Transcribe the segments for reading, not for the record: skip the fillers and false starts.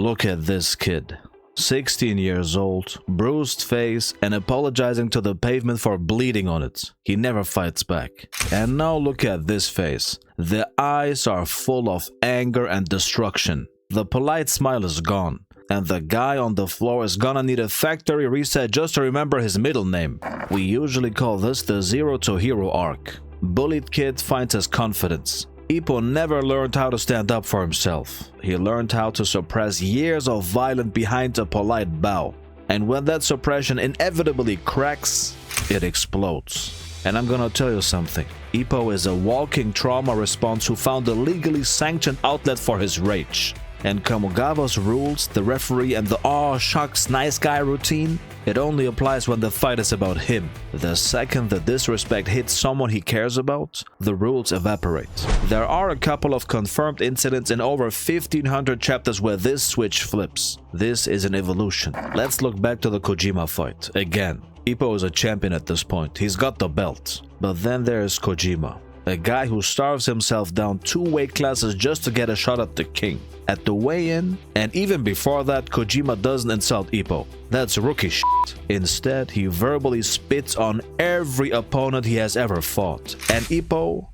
Look at this kid. 16 years old, bruised face, and apologizing to the pavement for bleeding on it. He never fights back. And now look at this face. The eyes are full of anger and destruction. The polite smile is gone. And the guy on the floor is gonna need a factory reset just to remember his middle name. We usually call this the Zero to Hero arc. Bullied kid finds his confidence. Ippo never learned how to stand up for himself. He learned how to suppress years of violence behind a polite bow. And when that suppression inevitably cracks, it explodes. And I'm gonna tell you something. Ippo is a walking trauma response who found a legally sanctioned outlet for his rage. And Kamogawa's rules, the referee, and the "aw shucks nice guy" routine, it only applies when the fight is about him. The second the disrespect hits someone he cares about, the rules evaporate. There are a couple of confirmed incidents in over 1500 chapters where this switch flips. This is an evolution. Let's look back to the Kojima fight. Again, Ippo is a champion at this point. He's got the belt. But then there's Kojima, a guy who starves himself down 2 weight classes just to get a shot at the king. At the weigh-in, and even before that, Kojima doesn't insult Ippo. That's rookie shit. Instead, he verbally spits on every opponent he has ever fought. And Ippo...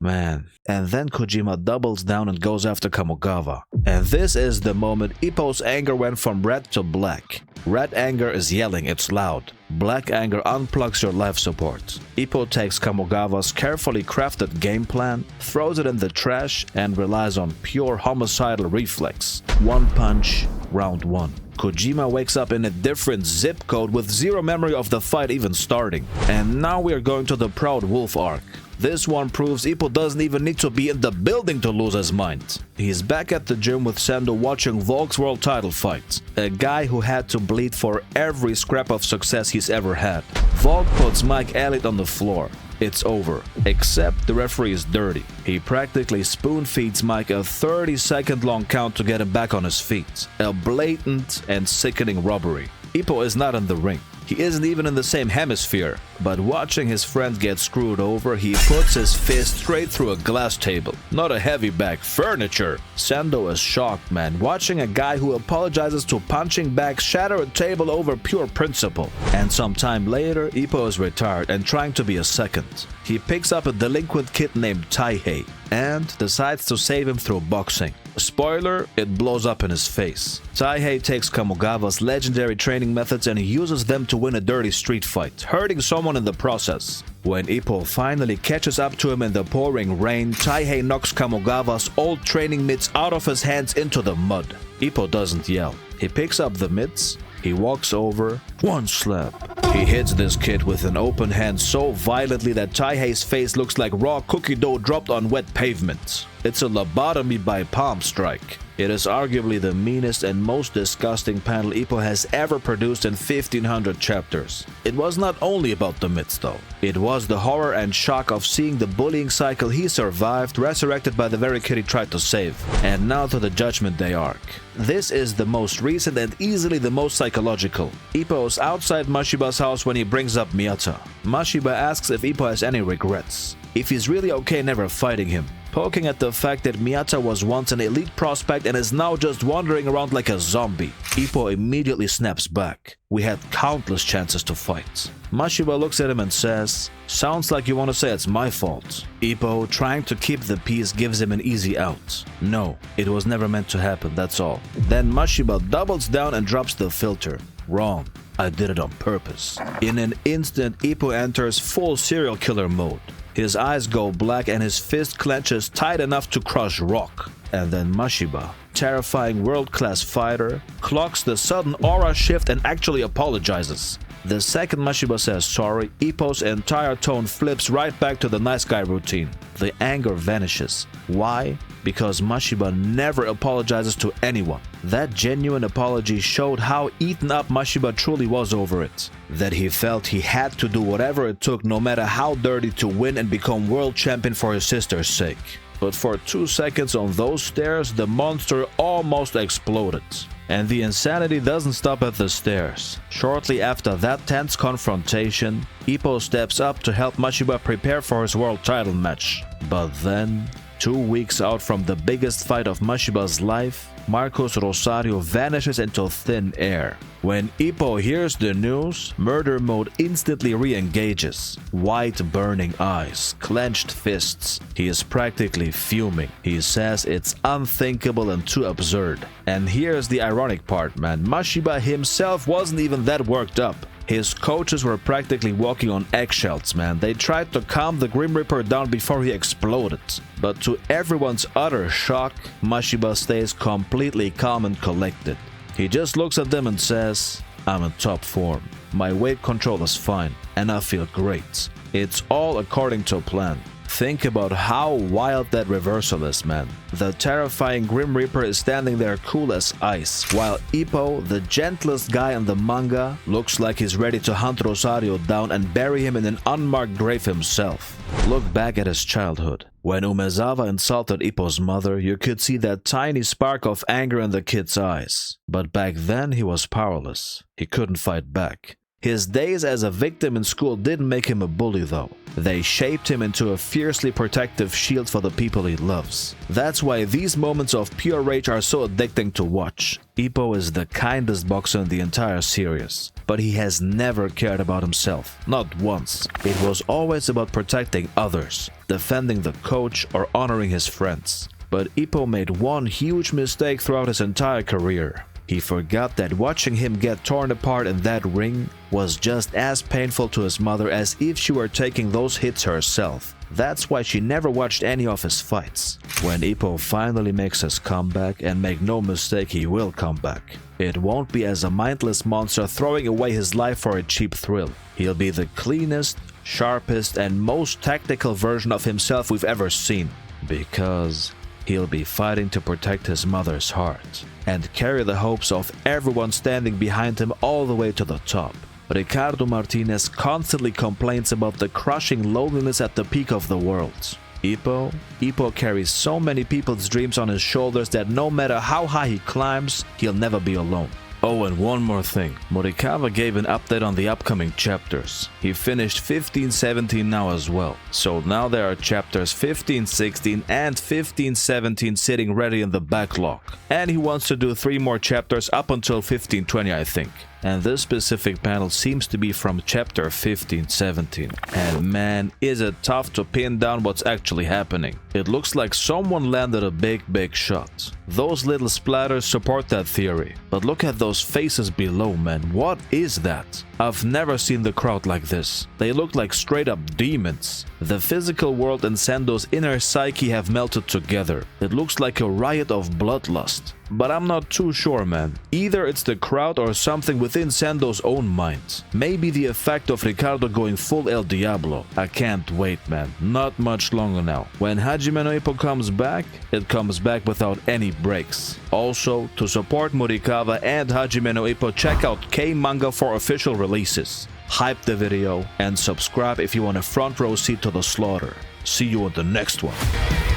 man. And then Kojima doubles down and goes after Kamogawa. And this is the moment Ippo's anger went from red to black. Red anger is yelling, it's loud. Black anger unplugs your life support. Ippo takes Kamogawa's carefully crafted game plan, throws it in the trash, and relies on pure homicidal reflex. One punch, round 1. Kojima wakes up in a different zip code with zero memory of the fight even starting. And now we are going to the Proud Wolf arc. This one proves Ippo doesn't even need to be in the building to lose his mind. He's back at the gym with Sendo watching Volk's world title fight. A guy who had to bleed for every scrap of success he's ever had. Volk puts Mike Elliott on the floor. It's over. Except the referee is dirty. He practically spoon-feeds Mike a 30-second long count to get him back on his feet. A blatant and sickening robbery. Ippo is not in the ring. He isn't even in the same hemisphere, but watching his friend get screwed over, he puts his fist straight through a glass table, not a heavy bag, furniture. Sendo is shocked, man, watching a guy who apologizes to punching bags shatter a table over pure principle. And some time later, Ippo is retired and trying to be a second. He picks up a delinquent kid named Taihei and decides to save him through boxing. Spoiler, it blows up in his face. Taihei takes Kamogawa's legendary training methods and uses them to win a dirty street fight, hurting someone in the process. When Ippo finally catches up to him in the pouring rain, Taihei knocks Kamogawa's old training mitts out of his hands into the mud. Ippo doesn't yell. He picks up the mitts, he walks over, one slap. He hits this kid with an open hand so violently that Taihei's face looks like raw cookie dough dropped on wet pavement. It's a lobotomy by palm strike. It is arguably the meanest and most disgusting panel Ippo has ever produced in 1500 chapters. It was not only about the mitts though. It was the horror and shock of seeing the bullying cycle he survived resurrected by the very kid he tried to save. And now to the Judgment Day arc. This is the most recent and easily the most psychological. Ippo is outside Mashiba's house when he brings up Miyata. Mashiba asks if Ippo has any regrets, if he's really okay never fighting him, poking at the fact that Miyata was once an elite prospect and is now just wandering around like a zombie. Ippo immediately snaps back. We had countless chances to fight. Mashiba looks at him and says, "Sounds like you want to say it's my fault." Ippo, trying to keep the peace, gives him an easy out. "No, it was never meant to happen, that's all." Then Mashiba doubles down and drops the filter. "Wrong. I did it on purpose." In an instant, Ippo enters full serial killer mode. His eyes go black and his fist clenches tight enough to crush rock. And then Mashiba, terrifying world-class fighter, clocks the sudden aura shift and actually apologizes. The second Mashiba says sorry, Ippo's entire tone flips right back to the nice guy routine. The anger vanishes. Why? Because Mashiba never apologizes to anyone. That genuine apology showed how eaten up Mashiba truly was over it. That he felt he had to do whatever it took, no matter how dirty, to win and become world champion for his sister's sake. But for 2 seconds on those stairs, the monster almost exploded. And the insanity doesn't stop at the stairs. Shortly after that tense confrontation, Ippo steps up to help Mashiba prepare for his world title match. But then, 2 weeks out from the biggest fight of Mashiba's life, Marcos Rosario vanishes into thin air. When Ippo hears the news, murder mode instantly re-engages. White burning eyes, clenched fists. He is practically fuming. He says it's unthinkable and too absurd. And here's the ironic part, man. Mashiba himself wasn't even that worked up. His coaches were practically walking on eggshells, man. They tried to calm the Grim Reaper down before he exploded. But to everyone's utter shock, Mashiba stays completely calm and collected. He just looks at them and says, "I'm in top form. My weight control is fine, and I feel great. It's all according to plan." Think about how wild that reversal is, man. The terrifying Grim Reaper is standing there cool as ice, while Ippo, the gentlest guy in the manga, looks like he's ready to hunt Rosario down and bury him in an unmarked grave himself. Look back at his childhood. When Umezawa insulted Ippo's mother, you could see that tiny spark of anger in the kid's eyes. But back then he was powerless. He couldn't fight back. His days as a victim in school didn't make him a bully though. They shaped him into a fiercely protective shield for the people he loves. That's why these moments of pure rage are so addicting to watch. Ippo is the kindest boxer in the entire series, but he has never cared about himself, not once. It was always about protecting others, defending the coach or honoring his friends. But Ippo made one huge mistake throughout his entire career. He forgot that watching him get torn apart in that ring was just as painful to his mother as if she were taking those hits herself. That's why she never watched any of his fights. When Ippo finally makes his comeback, and make no mistake, he will come back, it won't be as a mindless monster throwing away his life for a cheap thrill. He'll be the cleanest, sharpest, and most tactical version of himself we've ever seen. Because he'll be fighting to protect his mother's heart and carry the hopes of everyone standing behind him all the way to the top. Ricardo Martinez constantly complains about the crushing loneliness at the peak of the world. Ippo carries so many people's dreams on his shoulders that no matter how high he climbs, he'll never be alone. Oh, and one more thing. Morikawa gave an update on the upcoming chapters. He finished 15-17 now as well. So now there are chapters 15-16 and 15-17 sitting ready in the backlog. And he wants to do 3 more chapters up until 15-20, I think. And this specific panel seems to be from chapter 15-17. And man, is it tough to pin down what's actually happening. It looks like someone landed a big shot. Those little splatters support that theory. But look at those faces below, man. What is that? I've never seen the crowd like this. They look like straight up demons. The physical world and Sendo's inner psyche have melted together. It looks like a riot of bloodlust. But I'm not too sure, man. Either it's the crowd or something within Sendo's own mind. Maybe the effect of Ricardo going full El Diablo. I can't wait, man. Not much longer now. When Hajime no Ippo comes back, it comes back without any breaks. Also, to support Morikawa and Hajime no Ippo, check out K-Manga for official releases. Hype the video and subscribe if you want a front row seat to the slaughter. See you in the next one.